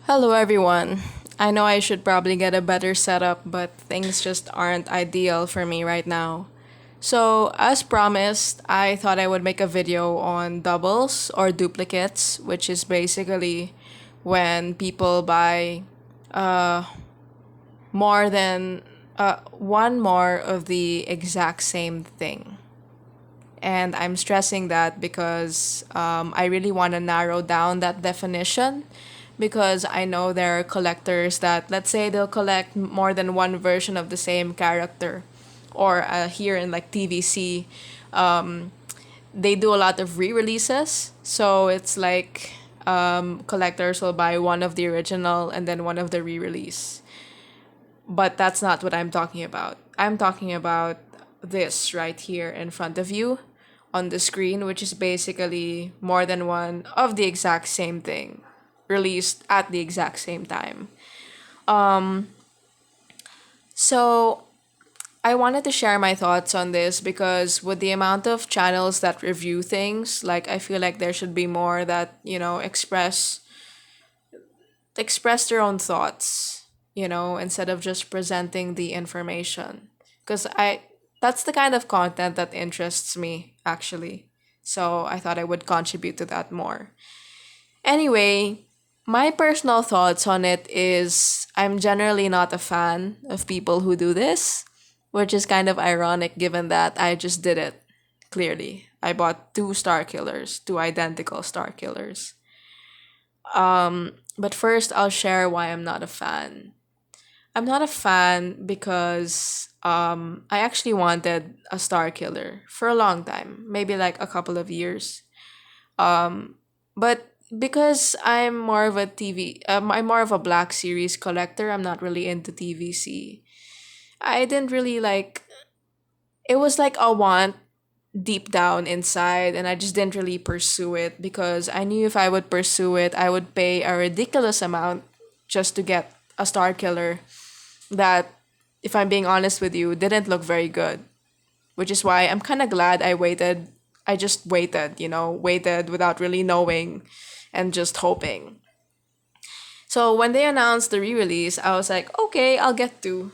Hello, everyone. I know I should probably get a better setup, but things just aren't ideal for me right now. So, as promised, I thought I would make a video on doubles or duplicates, which is basically when people buy more than one more of the exact same thing. And I'm stressing that because I really want to narrow down that definition because I know there are collectors that, let's say, they'll collect more than one version of the same character. Or here in like TVC, they do a lot of re releases. So it's like collectors will buy one of the original and then one of the re release. But that's not what I'm talking about. I'm talking about this right here in front of you on the screen, which is basically more than one of the exact same thing released at the exact same time. So I wanted to share my thoughts on this because with the amount of channels that review things, like I feel like there should be more that, express their own thoughts, instead of just presenting the information. Because that's the kind of content that interests me, actually. So I thought I would contribute to that more. Anyway, my personal thoughts on it is I'm generally not a fan of people who do this, which is kind of ironic given that I just did it, clearly. I bought two Star Killers, two identical Star Killers. But first, I'll share why I'm not a fan. I'm not a fan because I actually wanted a Star Killer for a long time, maybe like a couple of years. But because I'm more of a I'm more of a Black Series collector. I'm not really into TVC. I didn't really like. It was like a want deep down inside, and I just didn't really pursue it because I knew if I would pursue it, I would pay a ridiculous amount just to get a Star Killer that, if I'm being honest with you, didn't look very good. Which is why I'm kind of glad I waited. I just waited, waited without really knowing and just hoping. So when they announced the re release, I was like, okay, I'll get to.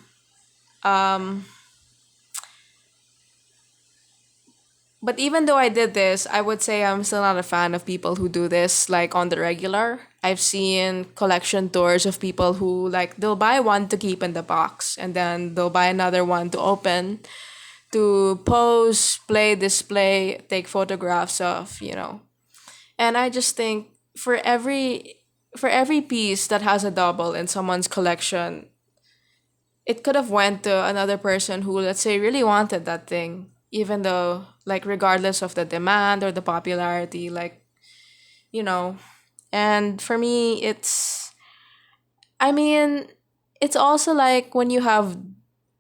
But even though I did this, I would say I'm still not a fan of people who do this like on the regular. I've seen collection tours of people who like they'll buy one to keep in the box and then they'll buy another one to open to pose, play, display, take photographs of, And I just think for every piece that has a double in someone's collection, it could have went to another person who, let's say, really wanted that thing, even though, like, regardless of the demand or the popularity, like, you know. And for me, I mean, it's also like when you have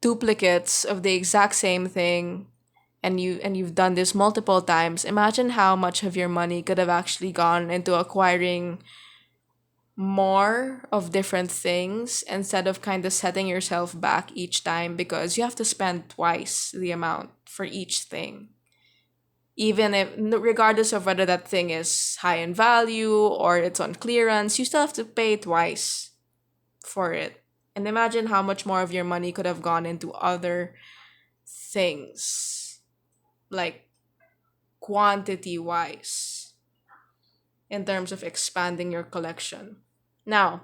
duplicates of the exact same thing and you've done this multiple times. Imagine how much of your money could have actually gone into acquiring more of different things instead of kind of setting yourself back each time because you have to spend twice the amount for each thing. Even if, regardless of whether that thing is high in value or it's on clearance, you still have to pay twice for it. And imagine how much more of your money could have gone into other things, like quantity wise, in terms of expanding your collection. Now,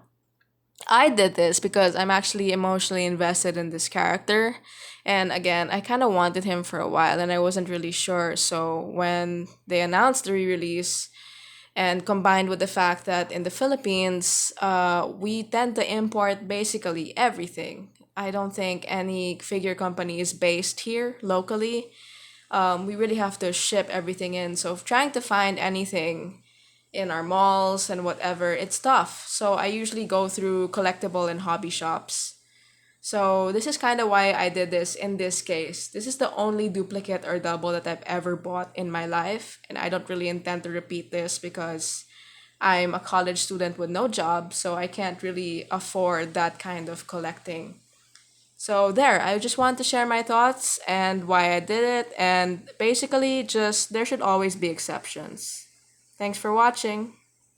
I did this because I'm actually emotionally invested in this character. And again, I kind of wanted him for a while and I wasn't really sure. So when they announced the re release, and combined with the fact that in the Philippines, we tend to import basically everything. I don't think any figure company is based here locally. We really have to ship everything in. So trying to find anything in our malls and whatever, it's tough. So I usually go through collectible and hobby shops. So this is kind of why I did this in this case. This is the only duplicate or double that I've ever bought in my life, and I don't really intend to repeat this because I'm a college student with no job, so I can't really afford that kind of collecting. So there, I just want to share my thoughts and why I did it, and basically just there should always be exceptions. Thanks for watching.